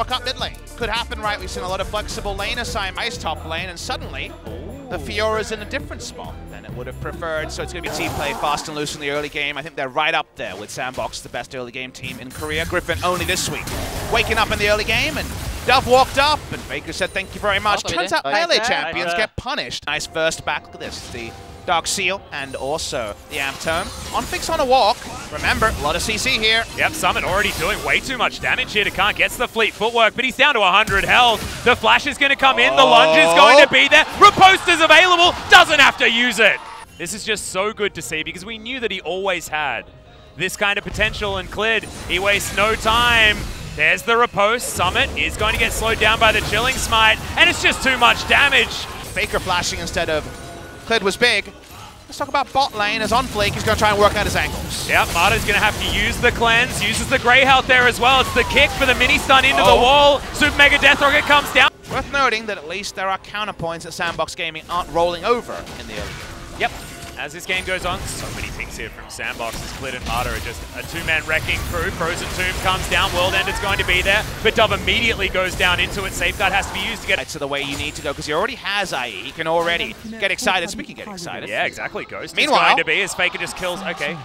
Walk up mid lane. Could happen, right? We've seen a lot of flexible lane assignments top lane, and suddenly the Fiora's in a different spot than it would have preferred. So it's going to be team play fast and loose in the early game. I think they're right up there with Sandbox, the best early game team in Korea. Griffin only this week waking up in the early game, and Dove walked up, and Faker said thank you very much. Turns out LA champions get punished. Nice first back. Look at this. The Dark Seal and also the Amp Tome. Onflix on a walk. Remember, a lot of CC here. Yep, Summit already doing way too much damage here to Khan. Gets the fleet footwork, but he's down to 100 health. The flash is going to come in. The lunge is going to be there. Riposta's available. Doesn't have to use it. This is just so good to see because we knew that he always had this kind of potential, and Clid, he wastes no time. There's the riposte. Summit is going to get slowed down by the Chilling Smite, and it's just too much damage. Faker flashing instead of Clid was big. Let's talk about bot lane as Onflake is going to try and work out his angles. Yep, Marta's going to have to use the cleanse, uses the Grey Health there as well. It's the kick for the mini stun into the wall. Super Mega Death Rocket comes down. Worth noting that at least there are counterpoints that Sandbox Gaming aren't rolling over in the early game. Yep. As this game goes on, so many things here from Sandbox as Clid and Marta are just a two-man wrecking crew. Frozen Tomb comes down, World End is going to be there, but Dove immediately goes down into it. Safeguard has to be used to get to the way you need to go, because he already has IE. He can already get excited. Speaking of get excited. Yeah, exactly. Ghost Meanwhile, is going to be as Faker just kills. Okay.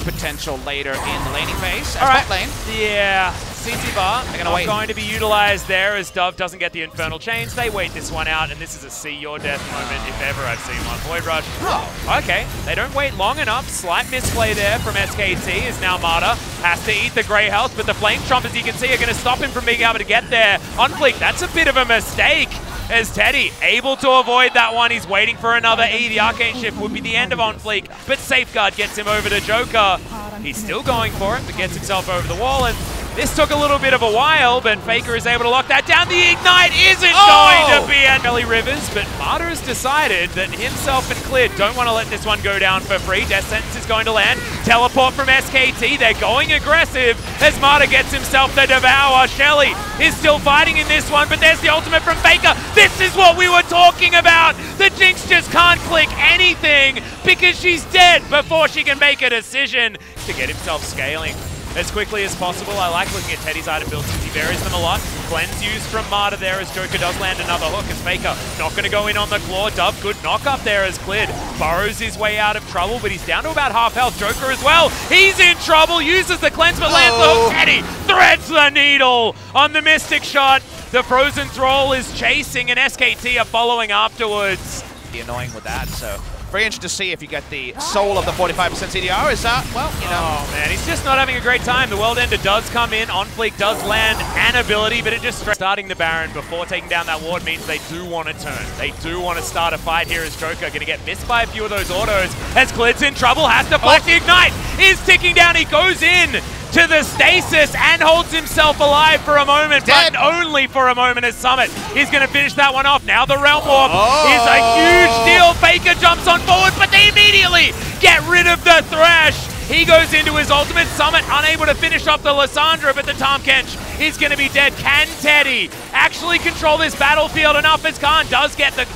Potential later in the laning phase. All right. Bot lane. Yeah. CT bar going to be utilized there as Dove doesn't get the Infernal Chains. They wait this one out, and this is a see your death moment if ever I've seen one. Void Rush. Oh, okay. They don't wait long enough. Slight misplay there from SKT as now Marta has to eat the Grey Health, but the Flame Trump, as you can see, are going to stop him from being able to get there. Onflake, that's a bit of a mistake. As Teddy able to avoid that one. He's waiting for another E. The Arcane Shift would be the end of Onfleek, but Safeguard gets him over to Joker. He's still going for it, but gets himself over the wall, and this took a little bit of a while, but Faker is able to lock that down. The Ignite isn't going to be at Belly Rivers, but Marta has decided that himself and Clid don't want to let this one go down for free. Death Sentence is going to land. Teleport from SKT. They're going aggressive as Marta gets himself the Devour. Shelly is still fighting in this one, but there's the ultimate from Faker. This is what we were talking about. The Jinx just can't click anything because she's dead before she can make a decision to get himself scaling as quickly as possible. I like looking at Teddy's item builds because he varies them a lot. Cleanse used from Marta there as Joker does land another hook as Faker not going to go in on the claw. Dove, good knock up there as Clid burrows his way out of trouble, but he's down to about half health. Joker as well, he's in trouble, uses the cleanse but lands the hook. Teddy threads the needle on the Mystic Shot. The Frozen Thrall is chasing and SKT are following afterwards. Be annoying with that, so very interested to see if you get the soul of the 45% CDR. Is that, well, you know. Oh man, he's just not having a great time. The World Ender does come in. Onfleek does land an ability, but it just starting the Baron before taking down that ward means they do want to turn. They do want to start a fight here as Joker going to get missed by a few of those autos. As Clid's in trouble, has to flash. The Ignite is ticking down. He goes in to the stasis and holds himself alive for a moment, but only for a moment as Summit is going to finish that one off. Now the Realm Warp is a huge deal. Faker jumps on forward, but they immediately get rid of the Thresh. He goes into his ultimate. Summit unable to finish off the Lysandra, but the Tahm-Kench is going to be dead. Can Teddy actually control this battlefield enough as Khan does get the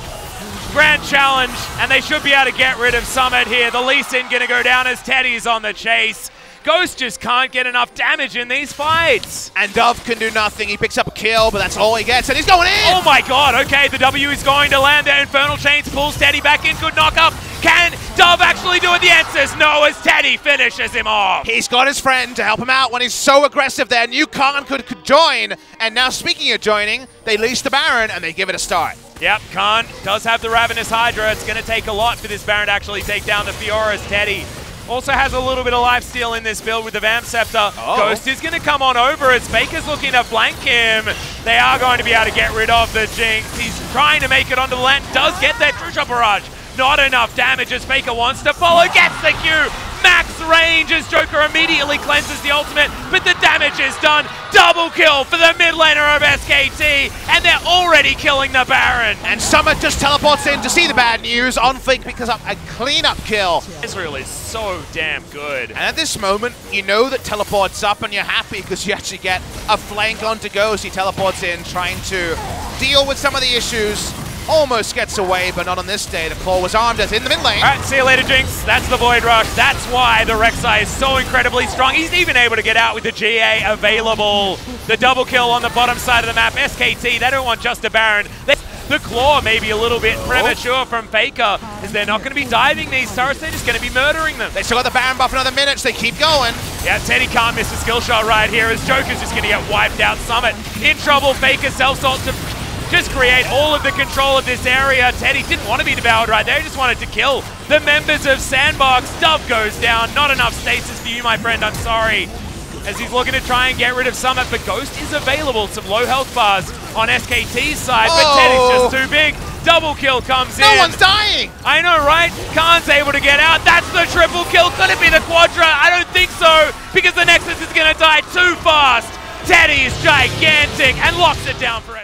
grand challenge, and they should be able to get rid of Summit here. The Lee Sin going to go down as Teddy's on the chase. Ghost just can't get enough damage in these fights. And Dove can do nothing. He picks up a kill, but that's all he gets, and he's going in! Oh my god, okay, the W is going to land there. Infernal Chains pulls Teddy back in. Good knock up. Can Dove actually do it? The answer is no, as Teddy finishes him off. He's got his friend to help him out when he's so aggressive there. New Khan could join, and now speaking of joining, they lease the Baron, and they give it a start. Yep, Khan does have the Ravenous Hydra. It's going to take a lot for this Baron to actually take down the Fiora's. Teddy also has a little bit of lifesteal in this build with the Vamp Scepter. Ghost is going to come on over as Faker's looking to flank him. They are going to be able to get rid of the Jinx. He's trying to make it onto the land. Does get that True Shot Barrage. Not enough damage as Faker wants to follow. Gets the Q. Max range as Joker immediately cleanses the ultimate, but the damage is done. Double kill for the mid laner of SKT, and they're already killing the Baron. And Summit just teleports in to see the bad news. Onflake picks up a cleanup kill. Israel is so damn good. And at this moment, you know that teleport's up and you're happy because you actually get a flank onto Ghost. He teleports in, trying to deal with some of the issues. almost gets away, but not on this day. The Claw was armed as in the mid lane. All right, see you later, Jinx. That's the Void Rush. That's why the Rek'Sai is so incredibly strong. He's even able to get out with the GA available. The double kill on the bottom side of the map. SKT, they don't want just a Baron. The Claw may be a little bit premature from Faker, as they're not going to be diving these turrets, they're just going to be murdering them. They still got the Baron buff another minute, so they keep going. Yeah, Teddy can't miss a skill shot right here, as Joker's just going to get wiped out. Summit in trouble. Faker self-salt to just create all of the control of this area. Teddy didn't want to be devoured right there, he just wanted to kill the members of Sandbox. Dove goes down, not enough stasis for you, my friend, I'm sorry. As he's looking to try and get rid of Summit, but Ghost is available. Some low health bars on SKT's side, but Teddy's just too big. Double kill comes in. No one's dying! I know, right? Khan's able to get out. That's the triple kill. Could it be the Quadra? I don't think so, because the Nexus is going to die too fast. Teddy is gigantic and locks it down for us.